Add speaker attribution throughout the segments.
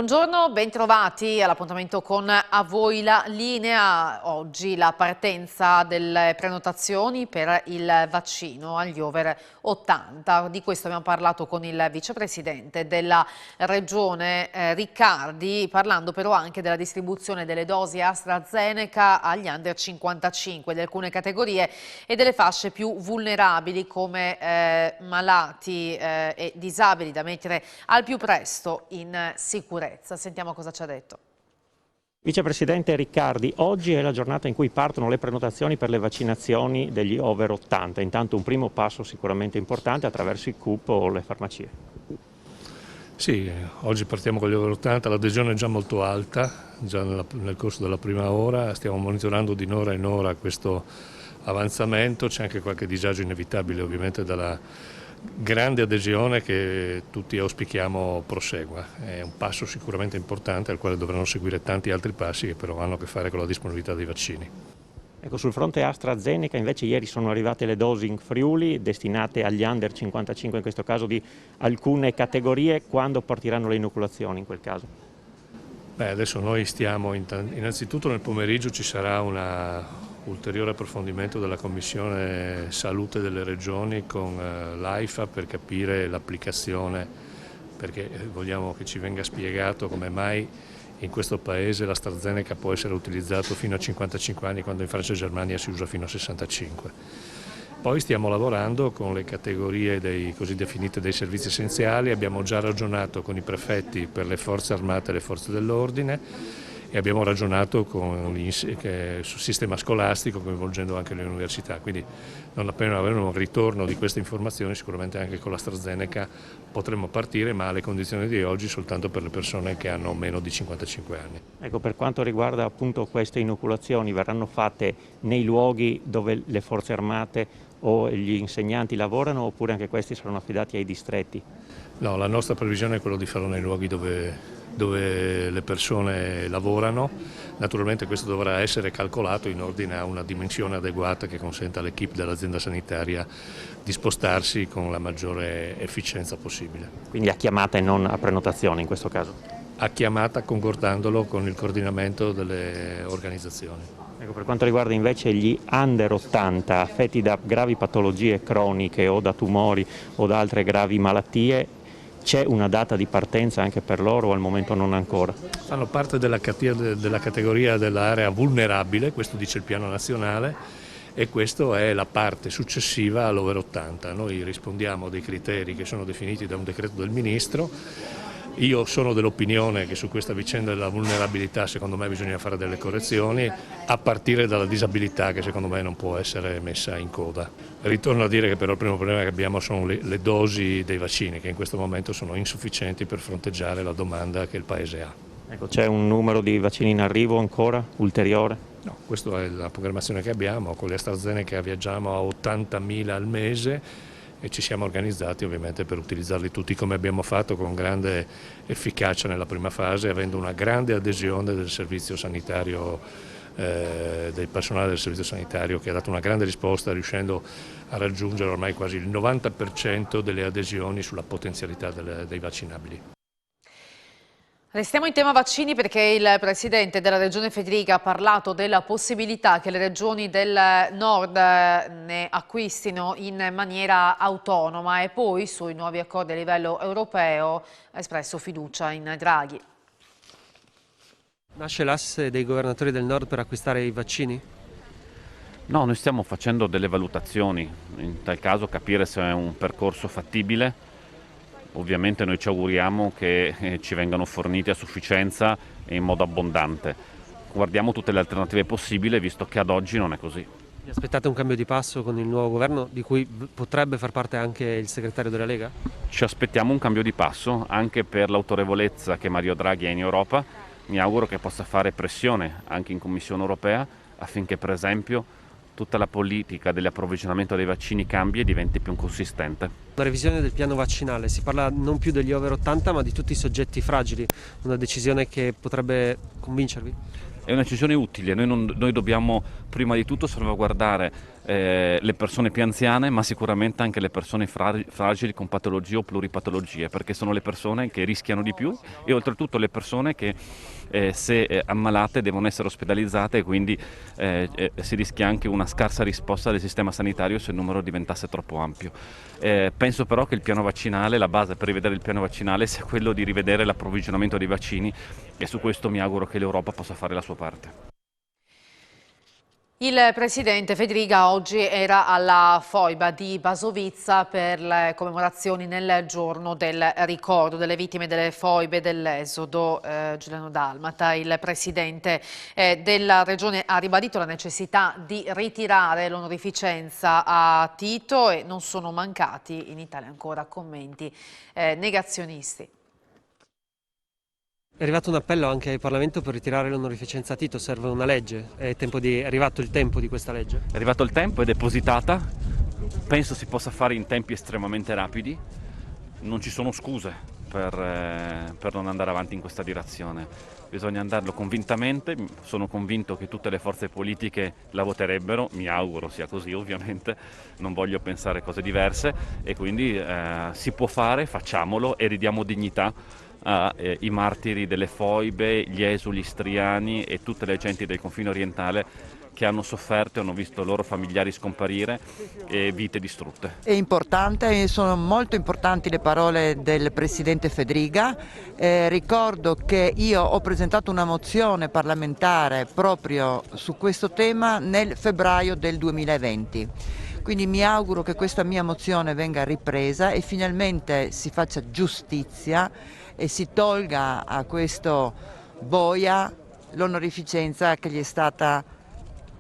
Speaker 1: Buongiorno, bentrovati all'appuntamento con A Voi la Linea. Oggi la partenza delle prenotazioni per il vaccino agli over 80. Di questo abbiamo parlato con il vicepresidente della Regione Riccardi, parlando però anche della distribuzione delle dosi AstraZeneca agli under 55 di alcune categorie e delle fasce più vulnerabili come malati e disabili da mettere al più presto in sicurezza. Sentiamo cosa ci ha detto.
Speaker 2: Vicepresidente Riccardi, oggi è la giornata in cui partono le prenotazioni per le vaccinazioni degli over 80. Intanto un primo passo sicuramente importante attraverso i CUP o le farmacie.
Speaker 3: Sì, oggi partiamo con gli over 80, l'adesione è già molto alta, già nel corso della prima ora, stiamo monitorando di ora in ora questo avanzamento, c'è anche qualche disagio inevitabile ovviamente dalla grande adesione che tutti auspichiamo prosegua. È un passo sicuramente importante al quale dovranno seguire tanti altri passi che però hanno a che fare con la disponibilità dei vaccini.
Speaker 2: Ecco, sul fronte AstraZeneca invece ieri sono arrivate le dosi in Friuli destinate agli under 55 in questo caso di alcune categorie. Quando partiranno le inoculazioni in quel caso?
Speaker 3: Adesso noi stiamo, innanzitutto nel pomeriggio ci sarà un ulteriore approfondimento della Commissione Salute delle Regioni con l'AIFA per capire l'applicazione, perché vogliamo che ci venga spiegato come mai in questo paese l'AstraZeneca può essere utilizzato fino a 55 anni quando in Francia e Germania si usa fino a 65. Poi stiamo lavorando con le categorie così definite dei servizi essenziali, abbiamo già ragionato con i prefetti per le forze armate e le forze dell'ordine e abbiamo ragionato sul sistema scolastico coinvolgendo anche le università, quindi non appena avremo un ritorno di queste informazioni sicuramente anche con l'AstraZeneca potremo partire, ma alle condizioni di oggi soltanto per le persone che hanno meno di 55 anni.
Speaker 2: Ecco, per quanto riguarda appunto queste inoculazioni, verranno fatte nei luoghi dove le forze armate o gli insegnanti lavorano oppure anche questi saranno affidati ai distretti?
Speaker 3: No, la nostra previsione è quella di farlo nei luoghi dove le persone lavorano. Naturalmente questo dovrà essere calcolato in ordine a una dimensione adeguata che consenta all'equipe dell'azienda sanitaria di spostarsi con la maggiore efficienza possibile.
Speaker 2: Quindi a chiamata e non a prenotazione in questo caso?
Speaker 3: A chiamata, concordandolo con il coordinamento delle organizzazioni.
Speaker 2: Ecco, per quanto riguarda invece gli under 80 affetti da gravi patologie croniche o da tumori o da altre gravi malattie, c'è una data di partenza anche per loro o al momento non ancora?
Speaker 3: Fanno parte della categoria dell'area vulnerabile, questo dice il piano nazionale, e questa è la parte successiva all'over 80. Noi rispondiamo a dei criteri che sono definiti da un decreto del Ministro. Io sono dell'opinione che su questa vicenda della vulnerabilità secondo me bisogna fare delle correzioni a partire dalla disabilità che secondo me non può essere messa in coda. Ritorno a dire che però il primo problema che abbiamo sono le dosi dei vaccini che in questo momento sono insufficienti per fronteggiare la domanda che il Paese ha.
Speaker 2: Ecco, c'è un numero di vaccini in arrivo ancora, ulteriore?
Speaker 3: No, questa è la programmazione che abbiamo, con le AstraZeneca viaggiamo a 80.000 al mese e ci siamo organizzati ovviamente per utilizzarli tutti come abbiamo fatto con grande efficacia nella prima fase, avendo una grande adesione del servizio sanitario, del personale del servizio sanitario che ha dato una grande risposta riuscendo a raggiungere ormai quasi il 90% delle adesioni sulla potenzialità dei vaccinabili.
Speaker 1: Restiamo in tema vaccini perché il Presidente della Regione Federica ha parlato della possibilità che le regioni del nord ne acquistino in maniera autonoma e poi sui nuovi accordi a livello europeo ha espresso fiducia in Draghi.
Speaker 4: Nasce l'asse dei governatori del nord per acquistare i vaccini?
Speaker 5: No, noi stiamo facendo delle valutazioni, in tal caso capire se è un percorso fattibile. Ovviamente noi ci auguriamo che ci vengano forniti a sufficienza e in modo abbondante. Guardiamo tutte le alternative possibili, visto che ad oggi non è così.
Speaker 4: Vi aspettate un cambio di passo con il nuovo governo, di cui potrebbe far parte anche il segretario della Lega?
Speaker 5: Ci aspettiamo un cambio di passo, anche per l'autorevolezza che Mario Draghi ha in Europa. Mi auguro che possa fare pressione anche in Commissione europea affinché, per esempio, tutta la politica dell'approvvigionamento dei vaccini cambi e diventi più consistente.
Speaker 4: Una revisione del piano vaccinale, si parla non più degli over 80 ma di tutti i soggetti fragili, una decisione che potrebbe convincervi?
Speaker 5: È una decisione utile, noi dobbiamo prima di tutto salvaguardare le persone più anziane, ma sicuramente anche le persone fragili con patologie o pluripatologie, perché sono le persone che rischiano di più e oltretutto le persone che se ammalate devono essere ospedalizzate e quindi si rischia anche una scarsa risposta del sistema sanitario se il numero diventasse troppo ampio. Penso però che il piano vaccinale, la base per rivedere il piano vaccinale sia quello di rivedere l'approvvigionamento dei vaccini e su questo mi auguro che l'Europa possa fare la sua parte.
Speaker 1: Il presidente Fedriga oggi era alla foiba di Basovizza per le commemorazioni nel giorno del ricordo delle vittime delle foibe dell'esodo Giuliano-Dalmata. Il presidente della regione ha ribadito la necessità di ritirare l'onorificenza a Tito e non sono mancati in Italia ancora commenti negazionisti.
Speaker 4: È arrivato un appello anche al Parlamento per ritirare l'onorificenza a Tito, serve una legge, è arrivato il tempo di questa legge?
Speaker 5: È arrivato il tempo, è depositata, penso si possa fare in tempi estremamente rapidi, non ci sono scuse per non andare avanti in questa direzione, bisogna andarlo convintamente, sono convinto che tutte le forze politiche la voterebbero, mi auguro sia così ovviamente, non voglio pensare cose diverse e quindi si può fare, facciamolo e ridiamo dignità ai martiri delle foibe, gli esuli istriani e tutte le genti del confine orientale che hanno sofferto e hanno visto i loro familiari scomparire e vite distrutte.
Speaker 6: È importante, sono molto importanti le parole del Presidente Fedriga. Ricordo che io ho presentato una mozione parlamentare proprio su questo tema nel febbraio del 2020. Quindi mi auguro che questa mia mozione venga ripresa e finalmente si faccia giustizia e si tolga a questo boia l'onorificenza che gli è stata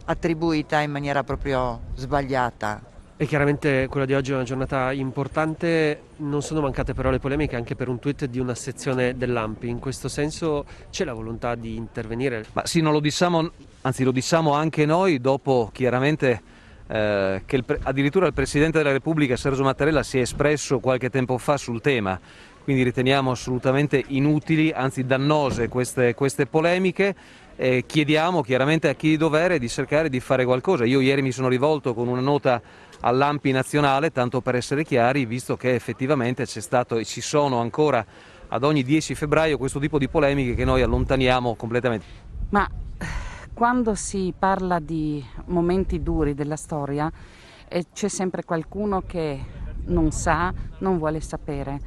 Speaker 6: attribuita in maniera proprio sbagliata.
Speaker 4: E chiaramente quella di oggi è una giornata importante, non sono mancate però le polemiche anche per un tweet di una sezione dell'ANPI. In questo senso c'è la volontà di intervenire?
Speaker 7: Ma sì, non lo diciamo, anzi lo diciamo anche noi dopo chiaramente che addirittura il Presidente della Repubblica Sergio Mattarella si è espresso qualche tempo fa sul tema, quindi riteniamo assolutamente inutili, anzi dannose queste polemiche. Chiediamo chiaramente a chi di dovere di cercare di fare qualcosa. Io ieri mi sono rivolto con una nota all'ANPI nazionale, tanto per essere chiari, visto che effettivamente c'è stato e ci sono ancora ad ogni 10 febbraio questo tipo di polemiche che noi allontaniamo completamente.
Speaker 8: Ma quando si parla di momenti duri della storia c'è sempre qualcuno che non sa, non vuole sapere.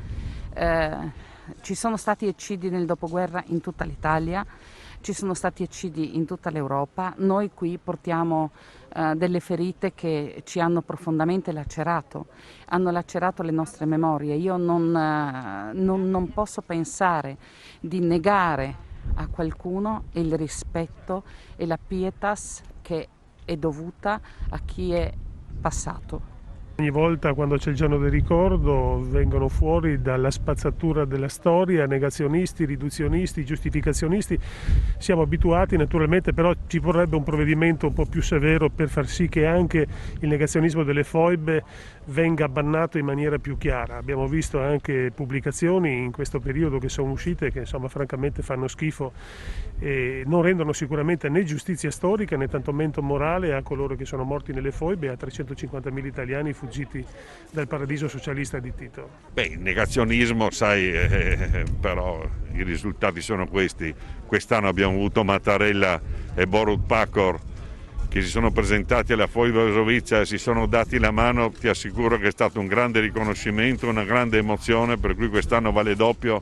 Speaker 8: Ci sono stati eccidi nel dopoguerra in tutta l'Italia, ci sono stati eccidi in tutta l'Europa, noi qui portiamo delle ferite che ci hanno profondamente lacerato, hanno lacerato le nostre memorie. Io non posso pensare di negare a qualcuno il rispetto e la pietas che è dovuta a chi è passato.
Speaker 9: Ogni volta quando c'è il giorno del ricordo vengono fuori dalla spazzatura della storia negazionisti, riduzionisti, giustificazionisti. Siamo abituati naturalmente, però ci vorrebbe un provvedimento un po' più severo per far sì che anche il negazionismo delle foibe venga bannato in maniera più chiara. Abbiamo visto anche pubblicazioni in questo periodo che sono uscite che insomma francamente fanno schifo e non rendono sicuramente né giustizia storica né tantomeno morale a coloro che sono morti nelle foibe e a 350.000 italiani fuggiti dal paradiso socialista di Tito.
Speaker 10: Il negazionismo, sai, però i risultati sono questi. Quest'anno abbiamo avuto Mattarella e Borut Pahor che si sono presentati alla foiba Basovizza e si sono dati la mano. Ti assicuro che è stato un grande riconoscimento, una grande emozione, per cui quest'anno vale doppio,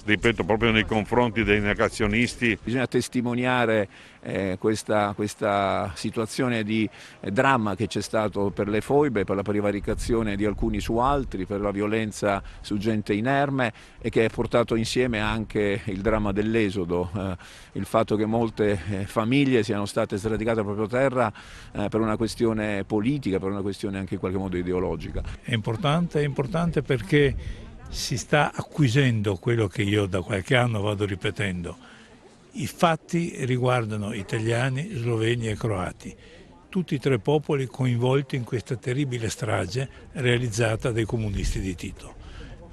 Speaker 10: ripeto, proprio nei confronti dei negazionisti.
Speaker 11: Bisogna testimoniare questa situazione di dramma che c'è stato per le foibe, per la prevaricazione di alcuni su altri, per la violenza su gente inerme e che ha portato insieme anche il dramma dell'esodo, il fatto che molte famiglie siano state sradicate dalla propria terra per una questione politica, per una questione anche in qualche modo ideologica.
Speaker 12: È importante perché si sta acquisendo quello che io da qualche anno vado ripetendo. I fatti riguardano italiani, sloveni e croati, tutti e tre popoli coinvolti in questa terribile strage realizzata dai comunisti di Tito.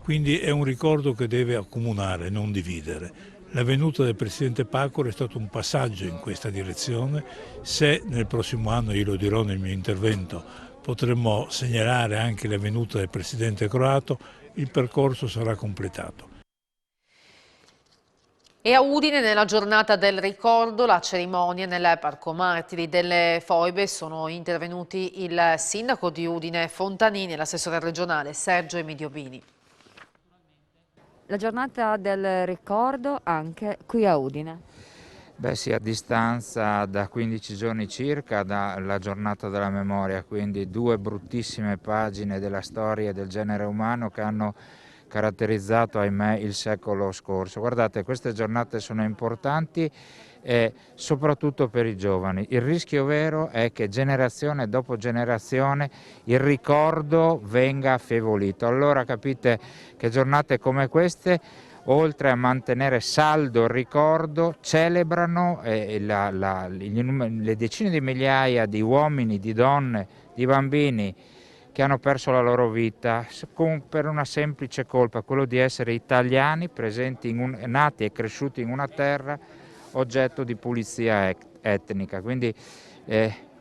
Speaker 12: Quindi è un ricordo che deve accomunare, non dividere. La venuta del Presidente Pahor è stato un passaggio in questa direzione. Se nel prossimo anno, io lo dirò nel mio intervento, potremmo segnalare anche la venuta del Presidente croato, il percorso sarà completato.
Speaker 1: E a Udine, nella giornata del ricordo, la cerimonia nel Parco Martiri delle Foibe, sono intervenuti il sindaco di Udine Fontanini e l'assessore regionale Sergio Emidiobini.
Speaker 13: La giornata del ricordo anche qui a Udine.
Speaker 14: Beh sì, a distanza da 15 giorni circa dalla giornata della memoria, quindi 2 bruttissime pagine della storia del genere umano che hanno caratterizzato, ahimè, il secolo scorso. Guardate, queste giornate sono importanti soprattutto per i giovani. Il rischio vero è che generazione dopo generazione il ricordo venga affievolito. Allora capite che giornate come queste, oltre a mantenere saldo il ricordo, celebrano le decine di migliaia di uomini, di donne, di bambini che hanno perso la loro vita per una semplice colpa, quello di essere italiani, nati e cresciuti in una terra oggetto di pulizia etnica. Quindi,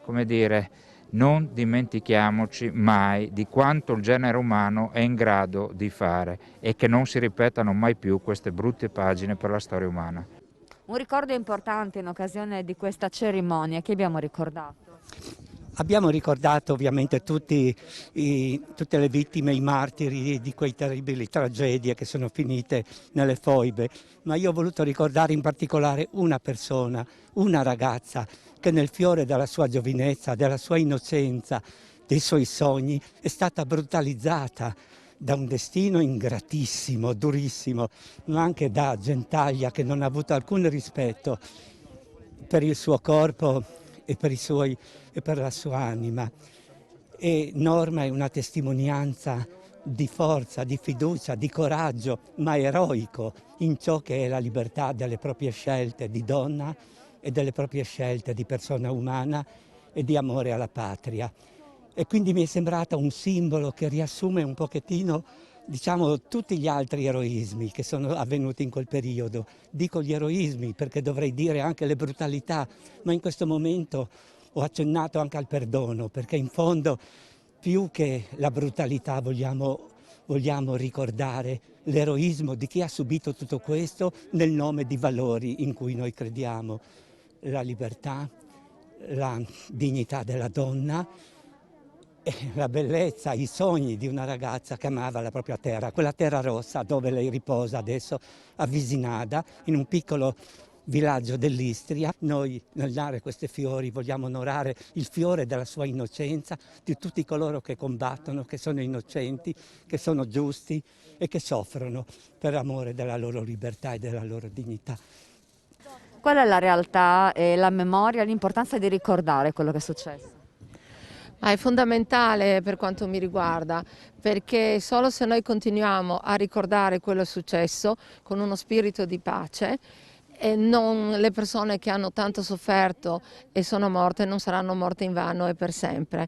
Speaker 14: come dire, non dimentichiamoci mai di quanto il genere umano è in grado di fare e che non si ripetano mai più queste brutte pagine per la storia umana.
Speaker 13: Un ricordo importante in occasione di questa cerimonia che abbiamo ricordato.
Speaker 15: Abbiamo ricordato ovviamente tutte le vittime, i martiri di quei terribili tragedie che sono finite nelle foibe, ma io ho voluto ricordare in particolare una persona, una ragazza che nel fiore della sua giovinezza, della sua innocenza, dei suoi sogni è stata brutalizzata da un destino ingratissimo, durissimo, ma anche da Gentaglia che non ha avuto alcun rispetto per il suo corpo e per la sua anima. E Norma è una testimonianza di forza, di fiducia, di coraggio, ma eroico in ciò che è la libertà delle proprie scelte di donna e delle proprie scelte di persona umana e di amore alla patria. E quindi mi è sembrata un simbolo che riassume un pochettino, diciamo, tutti gli altri eroismi che sono avvenuti in quel periodo. Dico gli eroismi perché dovrei dire anche le brutalità, ma in questo momento ho accennato anche al perdono, perché in fondo più che la brutalità vogliamo ricordare l'eroismo di chi ha subito tutto questo nel nome di valori in cui noi crediamo: la libertà, la dignità della donna, la bellezza, i sogni di una ragazza che amava la propria terra, quella terra rossa dove lei riposa adesso a Visinada, in un piccolo villaggio dell'Istria. Noi nel dare questi fiori vogliamo onorare il fiore della sua innocenza, di tutti coloro che combattono, che sono innocenti, che sono giusti e che soffrono per amore della loro libertà e della loro dignità.
Speaker 13: Qual è la realtà e la memoria, l'importanza di ricordare quello che è successo?
Speaker 16: È fondamentale per quanto mi riguarda, perché solo se noi continuiamo a ricordare quello che è successo con uno spirito di pace, e le persone che hanno tanto sofferto e sono morte non saranno morte invano e per sempre.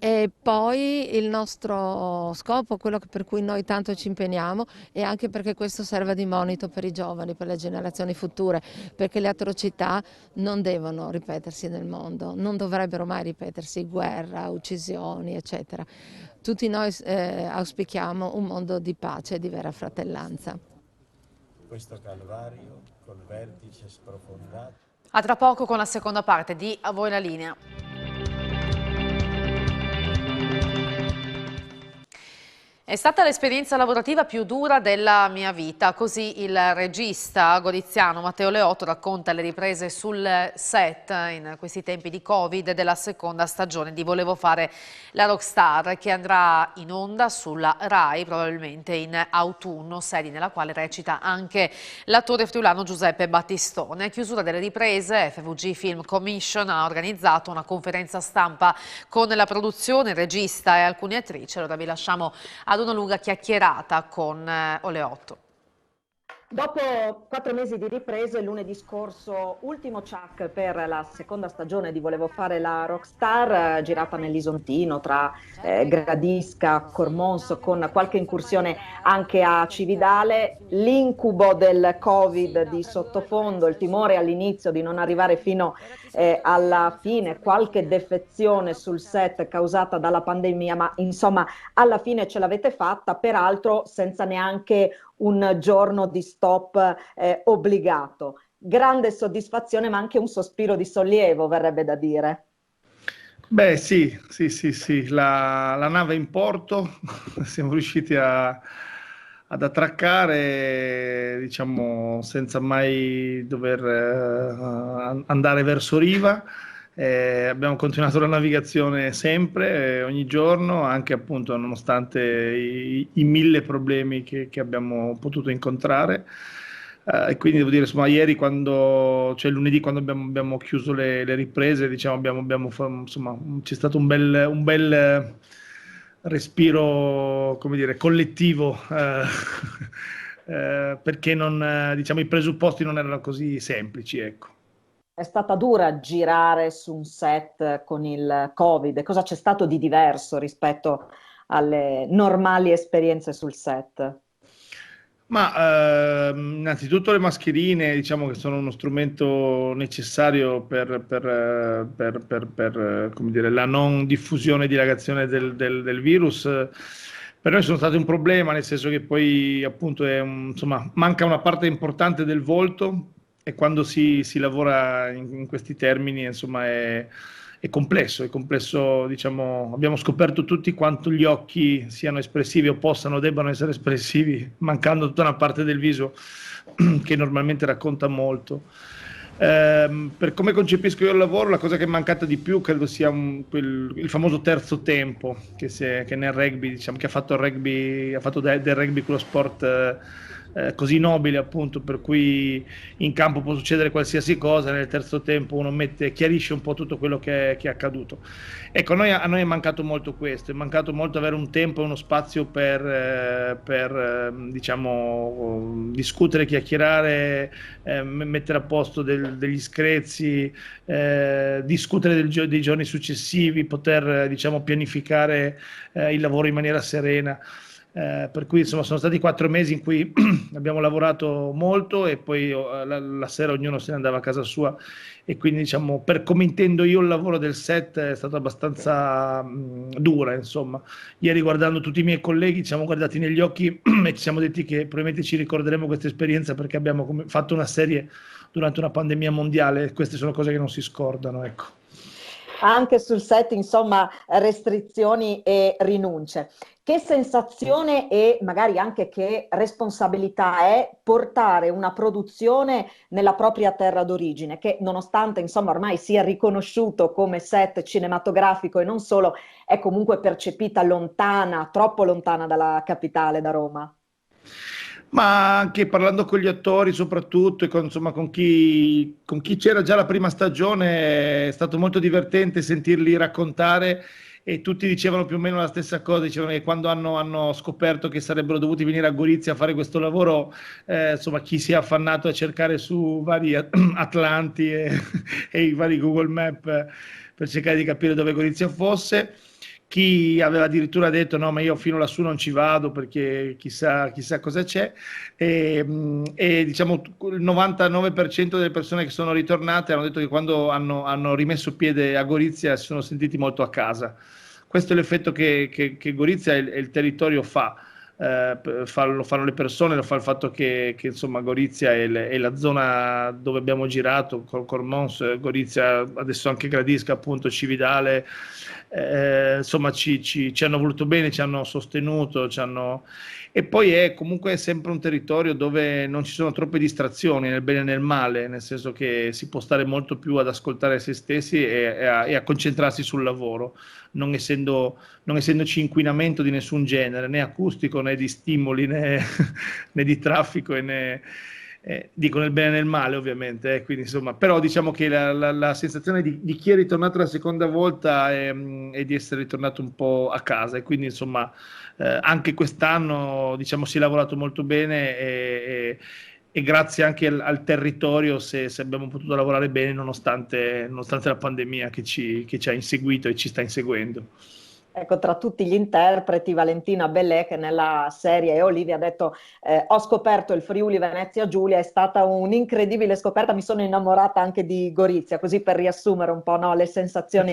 Speaker 16: E poi il nostro scopo, quello per cui noi tanto ci impegniamo, è anche perché questo serva di monito per i giovani, per le generazioni future, perché le atrocità non devono ripetersi nel mondo, non dovrebbero mai ripetersi, guerra, uccisioni, eccetera. Tutti noi auspichiamo un mondo di pace e di vera fratellanza.
Speaker 17: Questo calvario col vertice sprofondato.
Speaker 1: A tra poco con la seconda parte di A voi la linea. È stata l'esperienza lavorativa più dura della mia vita, così il regista goriziano Matteo Leotto racconta le riprese sul set in questi tempi di Covid della seconda stagione di Volevo fare la rockstar, che andrà in onda sulla Rai probabilmente in autunno, serie nella quale recita anche l'attore friulano Giuseppe Battistone. A chiusura delle riprese FVG Film Commission ha organizzato una conferenza stampa con la produzione, il regista e alcune attrici. Allora vi lasciamo ad una lunga chiacchierata con Oleotto.
Speaker 18: Dopo 4 mesi di riprese, lunedì scorso, ultimo check per la seconda stagione di Volevo fare la rockstar, girata nell'Isontino tra Gradisca, Cormonso, con qualche incursione anche a Cividale. L'incubo del Covid di sottofondo, il timore all'inizio di non arrivare fino alla fine, qualche defezione sul set causata dalla pandemia, ma insomma alla fine ce l'avete fatta, peraltro senza neanche un giorno di stop obbligato. Grande soddisfazione, ma anche un sospiro di sollievo, verrebbe da dire.
Speaker 19: Beh, sì, la nave è in porto, siamo riusciti ad attraccare, diciamo, senza mai dover andare verso riva. Abbiamo continuato la navigazione sempre, ogni giorno, anche appunto nonostante i 1000 problemi che abbiamo potuto incontrare. E quindi devo dire, insomma, ieri cioè lunedì quando abbiamo chiuso le riprese, diciamo, insomma, c'è stato un bel respiro, come dire, collettivo, perché diciamo, i presupposti non erano così semplici, ecco.
Speaker 18: È stata dura girare su un set con il Covid. Cosa c'è stato di diverso rispetto alle normali esperienze sul set?
Speaker 19: Ma innanzitutto le mascherine, diciamo che sono uno strumento necessario per come dire, la non diffusione e dilagazione del virus. Per noi sono stati un problema, nel senso che poi appunto insomma, manca una parte importante del volto, e quando si lavora in questi termini, insomma, è complesso, diciamo, abbiamo scoperto tutti quanto gli occhi siano espressivi o debbano essere espressivi, mancando tutta una parte del viso che normalmente racconta molto. Per come concepisco io il lavoro, la cosa che è mancata di più credo sia il famoso terzo tempo che nel rugby, diciamo, che ha fatto del rugby quello sport così nobile, appunto, per cui in campo può succedere qualsiasi cosa, nel terzo tempo uno chiarisce un po' tutto quello che è accaduto. Ecco, a noi è mancato molto questo, è mancato molto avere un tempo e uno spazio per diciamo, discutere, chiacchierare, mettere a posto degli screzi, discutere dei giorni successivi, poter, diciamo, pianificare il lavoro in maniera serena. Per cui insomma sono stati 4 mesi in cui abbiamo lavorato molto, e poi la sera ognuno se ne andava a casa sua, e quindi, diciamo, per come intendo io il lavoro del set, è stato abbastanza dura, insomma. Ieri, guardando tutti i miei colleghi, ci siamo guardati negli occhi e ci siamo detti che probabilmente ci ricorderemo questa esperienza, perché abbiamo fatto una serie durante una pandemia mondiale, e queste sono cose che non si scordano, ecco.
Speaker 18: Anche sul set, insomma, restrizioni e rinunce. Che sensazione e magari anche che responsabilità è portare una produzione nella propria terra d'origine, che nonostante, insomma, ormai sia riconosciuto come set cinematografico e non solo, è comunque percepita lontana, troppo lontana dalla capitale, da Roma?
Speaker 19: Ma anche parlando con gli attori soprattutto, e con chi c'era già la prima stagione, è stato molto divertente sentirli raccontare, e tutti dicevano più o meno la stessa cosa. Dicevano che quando hanno scoperto che sarebbero dovuti venire a Gorizia a fare questo lavoro, insomma, chi si è affannato a cercare su vari Atlanti e i vari Google Map per cercare di capire dove Gorizia fosse. Chi aveva addirittura detto no, ma io fino lassù non ci vado perché chissà cosa c'è, e diciamo il 99% delle persone che sono ritornate hanno detto che quando hanno rimesso piede a Gorizia si sono sentiti molto a casa. Questo è l'effetto che Gorizia e il territorio fa. Lo fanno le persone, lo fa il fatto che insomma Gorizia è la zona dove abbiamo girato, Cormons, Gorizia, adesso anche Gradisca, appunto, Cividale, insomma ci hanno voluto bene, ci hanno sostenuto, e poi è comunque sempre un territorio dove non ci sono troppe distrazioni, nel bene e nel male, nel senso che si può stare molto più ad ascoltare se stessi e a concentrarsi sul lavoro, non essendoci inquinamento di nessun genere, né acustico né di stimoli né di traffico, dico nel bene e nel male, ovviamente, quindi insomma, però diciamo che la sensazione di chi è ritornato la seconda volta è di essere ritornato un po' a casa, e quindi insomma anche quest'anno, diciamo, si è lavorato molto bene, e grazie anche al territorio se abbiamo potuto lavorare bene nonostante la pandemia che ci ha inseguito e ci sta inseguendo.
Speaker 18: Ecco, tra tutti gli interpreti, Valentina Bellè, che nella serie e Olivia ha detto ho scoperto il Friuli Venezia Giulia, è stata un'incredibile scoperta, mi sono innamorata anche di Gorizia, così per riassumere un po', no, le sensazioni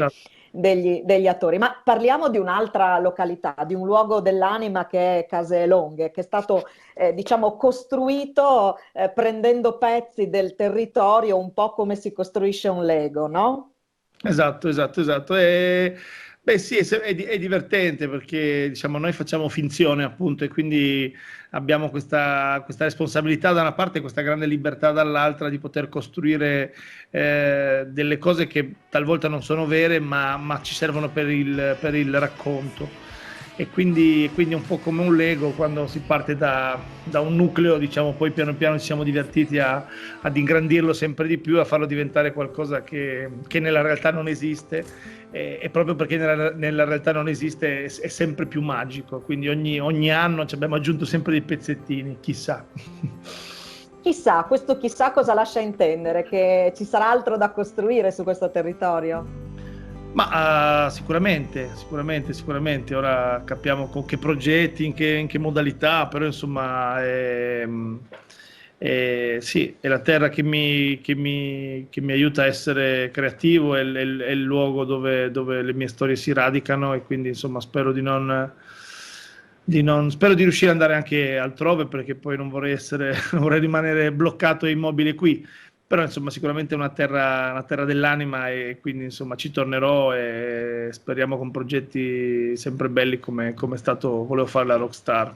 Speaker 18: degli attori. Ma parliamo di un'altra località, di un luogo dell'anima che è Caselonghe, che è stato diciamo costruito prendendo pezzi del territorio, un po' come si costruisce un Lego, no?
Speaker 19: Esatto. Beh sì, è divertente perché diciamo, noi facciamo finzione appunto e quindi abbiamo questa responsabilità da una parte e questa grande libertà dall'altra di poter costruire delle cose che talvolta non sono vere ma ci servono per il racconto. E quindi è un po' come un Lego, quando si parte da un nucleo, diciamo, poi piano piano ci siamo divertiti ad ingrandirlo sempre di più, a farlo diventare qualcosa che nella realtà non esiste, e proprio perché nella realtà non esiste è sempre più magico, quindi ogni anno ci abbiamo aggiunto sempre dei pezzettini, chissà.
Speaker 18: Chissà, questo chissà cosa lascia intendere, che ci sarà altro da costruire su questo territorio?
Speaker 19: Ma sicuramente, ora capiamo con che progetti, in che modalità, però insomma sì, è la terra che mi aiuta a essere creativo, è il luogo dove le mie storie si radicano e quindi insomma spero di riuscire ad andare anche altrove, perché poi non vorrei rimanere bloccato e immobile qui. Però insomma sicuramente è una terra dell'anima e quindi insomma ci tornerò e speriamo con progetti sempre belli come volevo fare la Rockstar.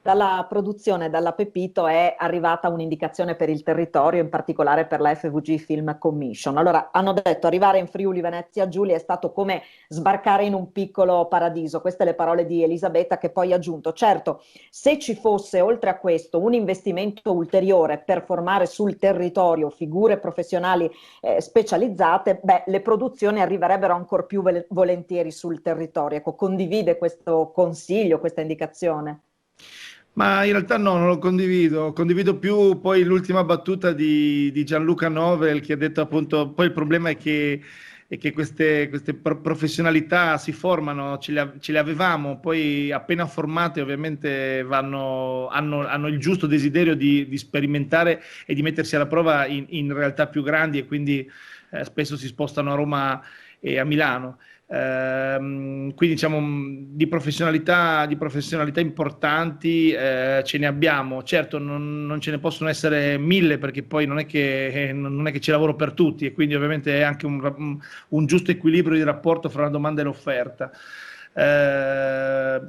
Speaker 18: Dalla produzione, dalla Pepito, è arrivata un'indicazione per il territorio, in particolare per la FVG Film Commission. Allora, hanno detto arrivare in Friuli Venezia Giulia è stato come sbarcare in un piccolo paradiso. Queste le parole di Elisabetta, che poi ha aggiunto: certo, se ci fosse oltre a questo un investimento ulteriore per formare sul territorio figure professionali specializzate, le produzioni arriverebbero ancora più volentieri sul territorio. Ecco, condivide questo consiglio, questa indicazione?
Speaker 19: Ma in realtà no, non lo condivido più poi l'ultima battuta di Gianluca Novel, che ha detto appunto, poi il problema è che queste professionalità si formano, ce le avevamo, poi appena formate ovviamente hanno il giusto desiderio di sperimentare e di mettersi alla prova in realtà più grandi, e quindi spesso si spostano a Roma e a Milano. Quindi diciamo di professionalità importanti ce ne abbiamo. Certo non ce ne possono essere 1000, perché poi non è che ci lavoro per tutti, e quindi ovviamente è anche un giusto equilibrio di rapporto fra la domanda e l'offerta.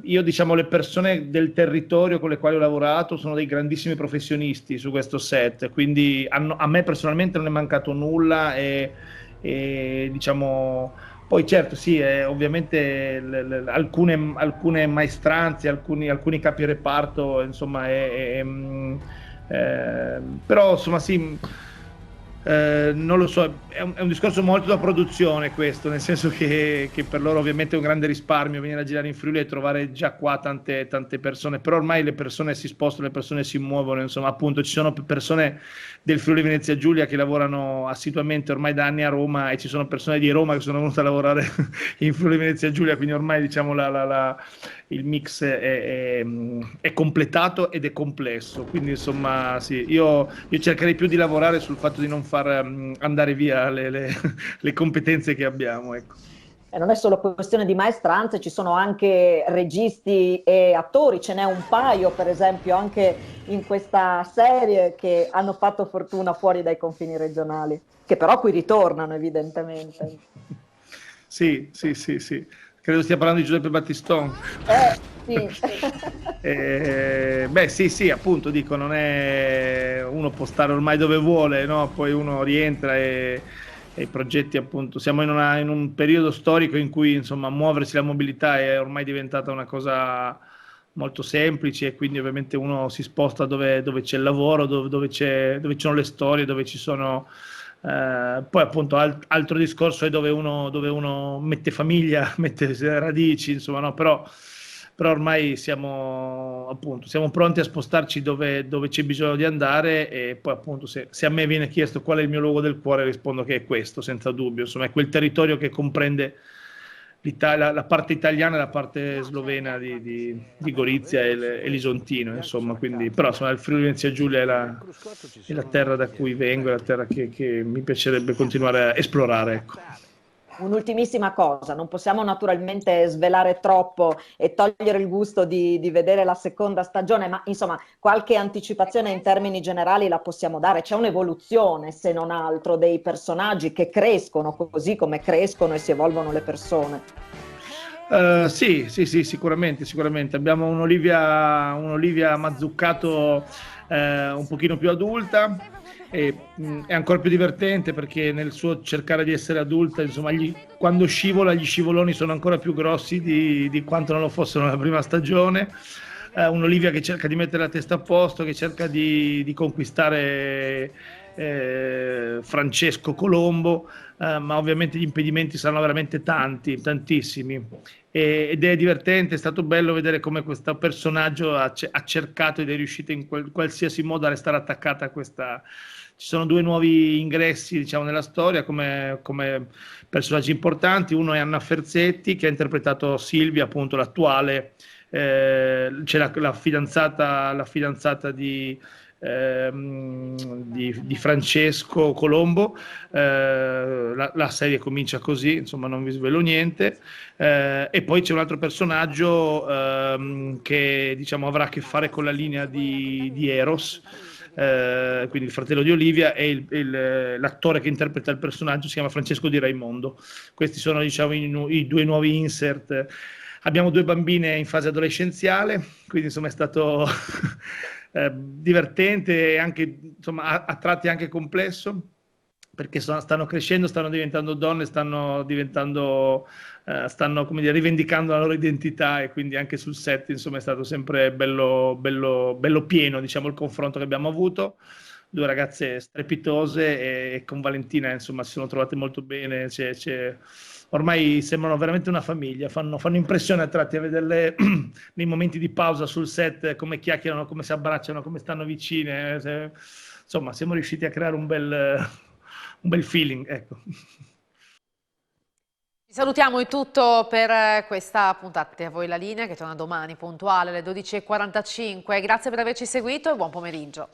Speaker 19: Io diciamo le persone del territorio con le quali ho lavorato sono dei grandissimi professionisti su questo set, quindi a me personalmente non è mancato nulla e diciamo. Poi certo sì, ovviamente alcune maestranze, alcuni capi reparto, insomma, però insomma sì, non lo so, è un discorso molto da produzione questo, nel senso che per loro ovviamente è un grande risparmio venire a girare in Friuli e trovare già qua tante persone, però ormai le persone si spostano, le persone si muovono, insomma, appunto ci sono persone del Friuli Venezia Giulia che lavorano assiduamente ormai da anni a Roma, e ci sono persone di Roma che sono venute a lavorare in Friuli Venezia Giulia, quindi ormai diciamo il mix è completato ed è complesso, quindi insomma sì, io cercherei più di lavorare sul fatto di non far andare via le competenze che abbiamo, ecco.
Speaker 18: E non è solo questione di maestranze, ci sono anche registi e attori, ce n'è un paio per esempio anche in questa serie che hanno fatto fortuna fuori dai confini regionali, che però qui ritornano evidentemente.
Speaker 19: Sì. Credo stia parlando di Giuseppe Battiston.
Speaker 18: Sì.
Speaker 19: Sì, appunto, dico, non è, uno può stare ormai dove vuole, no? Poi uno rientra e i progetti, appunto, siamo in un periodo storico in cui insomma muoversi, la mobilità è ormai diventata una cosa molto semplice, e quindi ovviamente uno si sposta dove c'è il lavoro, dove ci sono le storie, dove ci sono. Poi appunto altro discorso è dove uno mette famiglia, mette radici, insomma, no? Però però ormai siamo pronti a spostarci dove c'è bisogno di andare, e poi appunto se a me viene chiesto qual è il mio luogo del cuore, rispondo che è questo, senza dubbio. Insomma, è quel territorio che comprende la parte italiana e la parte slovena di Gorizia e l'Isontino, insomma, quindi, però insomma, il Friuli Venezia Giulia è la terra da cui vengo, è la terra che mi piacerebbe continuare a esplorare, ecco.
Speaker 18: Un'ultimissima cosa, non possiamo naturalmente svelare troppo e togliere il gusto di vedere la seconda stagione, ma insomma qualche anticipazione in termini generali la possiamo dare. C'è un'evoluzione, se non altro, dei personaggi che crescono così come crescono e si evolvono le persone.
Speaker 19: Sì, sicuramente. Abbiamo un'Olivia Mazzuccato un pochino più adulta. È ancora più divertente perché nel suo cercare di essere adulta, insomma, quando scivola, gli scivoloni sono ancora più grossi di quanto non lo fossero nella prima stagione. Un'Olivia che cerca di mettere la testa a posto, che cerca di conquistare Francesco Colombo, ma ovviamente gli impedimenti saranno veramente tantissimi. Ed è divertente, è stato bello vedere come questo personaggio ha cercato ed è riuscito in qualsiasi modo a restare attaccata a questa. Ci sono due nuovi ingressi, diciamo, nella storia come personaggi importanti. Uno è Anna Ferzetti, che ha interpretato Silvia, appunto l'attuale, c'è la fidanzata di Francesco Colombo. La serie comincia così, insomma, non vi svelo niente. E poi c'è un altro personaggio che, diciamo, avrà a che fare con la linea di Eros, quindi il fratello di Olivia, e l'attore che interpreta il personaggio si chiama Francesco Di Raimondo. Questi sono, diciamo, i due nuovi insert. Abbiamo due bambine in fase adolescenziale, quindi insomma è stato divertente e anche, insomma, a tratti anche complesso, perché stanno crescendo, stanno diventando donne, stanno come dire, rivendicando la loro identità, e quindi anche sul set, insomma, è stato sempre bello pieno, diciamo, il confronto che abbiamo avuto. Due ragazze strepitose, e con Valentina, insomma, si sono trovate molto bene. Ormai sembrano veramente una famiglia, fanno impressione a tratti a vederle nei momenti di pausa sul set, come chiacchierano, come si abbracciano, come stanno vicine. Insomma, siamo riusciti a creare un bel feeling, ecco.
Speaker 1: Vi salutiamo, è tutto per questa puntata. A voi la linea, che torna domani puntuale alle 12:45. Grazie per averci seguito e buon pomeriggio.